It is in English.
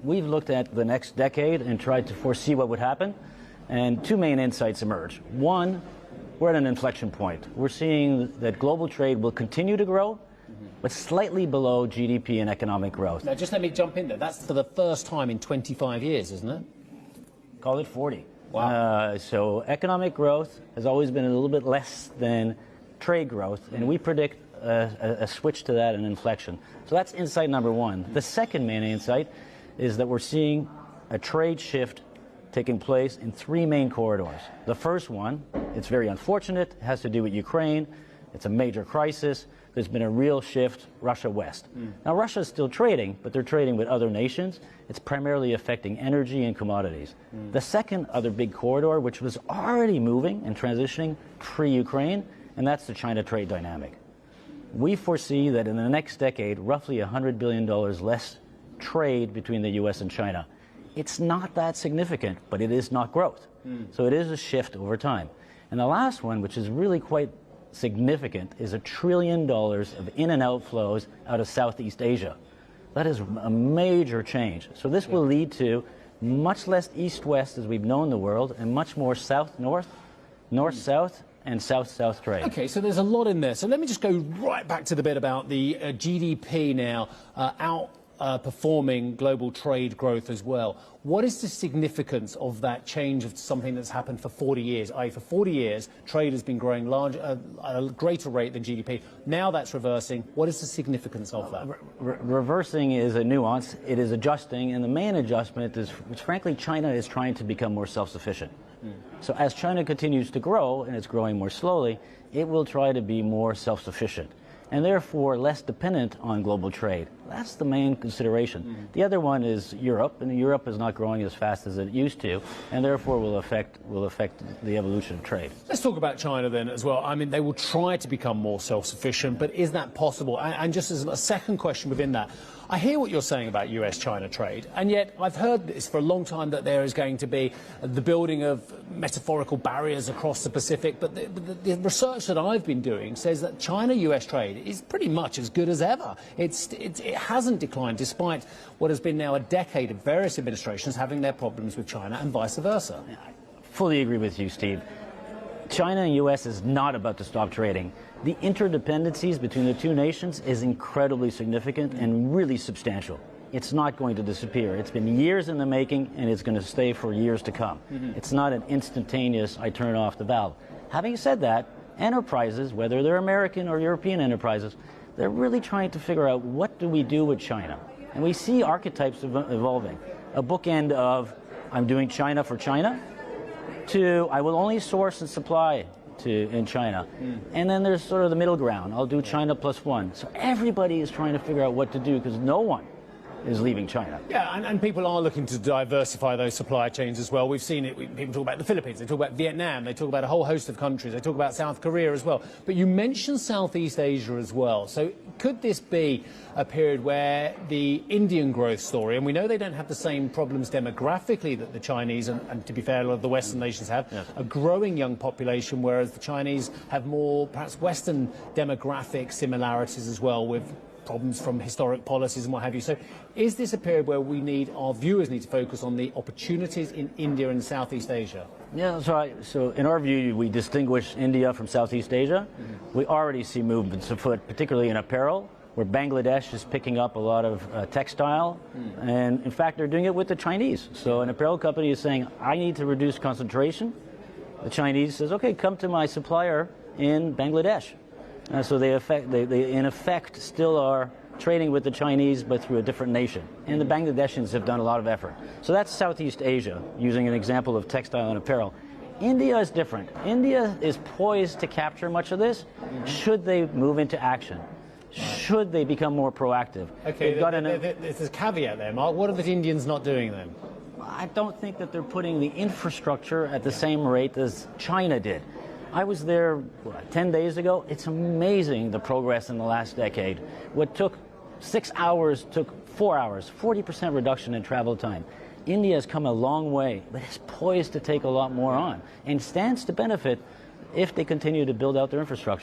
We've looked at the next decade and tried to foresee what would happen, and two main insights emerge. One, we're at an inflection point. We're seeing that global trade will continue to grow, but slightly below GDP and economic growth. Now, just let me jump in there. That's for the first time in 25 years, isn't it? Call it 40. Wow. So economic growth has always been a little bit less than trade growth, and we predict a switch to that, an inflection. So that's insight number one. The second main insight is that we're seeing a trade shift taking place in three main corridors. The first one, it's very unfortunate, has to do with Ukraine. It's a major crisis. There's been a real shift Russia-West. Now, Russia is still trading, but they're trading with other nations. It's primarily affecting energy and commodities. The second other big corridor, which was already moving and transitioning pre-Ukraine, and that's the China trade dynamic. We foresee that in the next decade, roughly $100 billion less trade between the U.S. and China. It's not that significant, but it is not growth. So it is a shift over time. And the last one, which is really quite significant, is $1 trillion of in and out flows out of Southeast Asia. That is a major change. So this will lead to much less east-west as we've known the world, and much more south-north, north-south, and south-south trade. Okay, so there's a lot in there. So let me just go right back to the bit about the GDP now outperforming global trade growth as well. What is the significance of that change of something that's happened for 40 years? I.e., for 40 years, trade has been growing at a greater rate than GDP. Now that's reversing. What is the significance of that? Reversing is a nuance. It is adjusting, and the main adjustment is, which frankly, China is trying to become more self-sufficient. So as China continues to grow, and it's growing more slowly, it will try to be more self-sufficient, and therefore less dependent on global trade. That's the main consideration. The other one is Europe, and Europe is not growing as fast as it used to, and therefore will affect the evolution of trade. Let's talk about China then as well. I mean, they will try to become more self-sufficient, but is that possible? And just as a second question within that, I hear what you're saying about US-China trade, and yet I've heard this for a long time, that there is going to be the building of metaphorical barriers across the Pacific, but the research that I've been doing says that China-US trade is pretty much as good as ever. It hasn't declined, despite what has been now a decade of various administrations having their problems with China and vice versa. I fully agree with you, Steve. China and U.S. is not about to stop trading. The interdependencies between the two nations is incredibly significant and really substantial. It's not going to disappear. It's been years in the making, and it's going to stay for years to come. It's not an instantaneous, I turn off the valve. Having said that, enterprises, whether they're American or European enterprises, they're really trying to figure out, what do we do with China? And we see archetypes evolving. A bookend of, I'm doing China for China, to I will only source and supply in China. And then there's sort of the middle ground. I'll do China plus one. So everybody is trying to figure out what to do, because no one is leaving China. Yeah, and people are looking to diversify those supply chains as well. We've seen it. People talk about the Philippines, they talk about Vietnam, they talk about a whole host of countries, they talk about South Korea as well. But you mentioned Southeast Asia as well. So could this be a period where the Indian growth story, and we know they don't have the same problems demographically that the Chinese, and to be fair, a lot of the Western nations have, a growing young population, whereas the Chinese have more, perhaps, Western demographic similarities as well, with problems from historic policies and what have you. So is this a period where our viewers need to focus on the opportunities in India and Southeast Asia? Yeah, so in our view, we distinguish India from Southeast Asia. We already see movements afoot, particularly in apparel, where Bangladesh is picking up a lot of textile, and in fact they're doing it with the Chinese. So an apparel company is saying, I need to reduce concentration. The Chinese says, okay, come to my supplier in Bangladesh. So they in effect still are trading with the Chinese, but through a different nation. And the Bangladeshis have done a lot of effort. So that's Southeast Asia, using an example of textile and apparel. India is different. India is poised to capture much of this, should they move into action. Should they become more proactive. Okay, there's a caveat there, Mark. What are the Indians not doing then? I don't think that they're putting the infrastructure at the same rate as China did. I was there 10 days ago. It's amazing the progress in the last decade. What took 6 hours took 4 hours, 40% reduction in travel time. India has come a long way, but it's poised to take a lot more on, and stands to benefit if they continue to build out their infrastructure.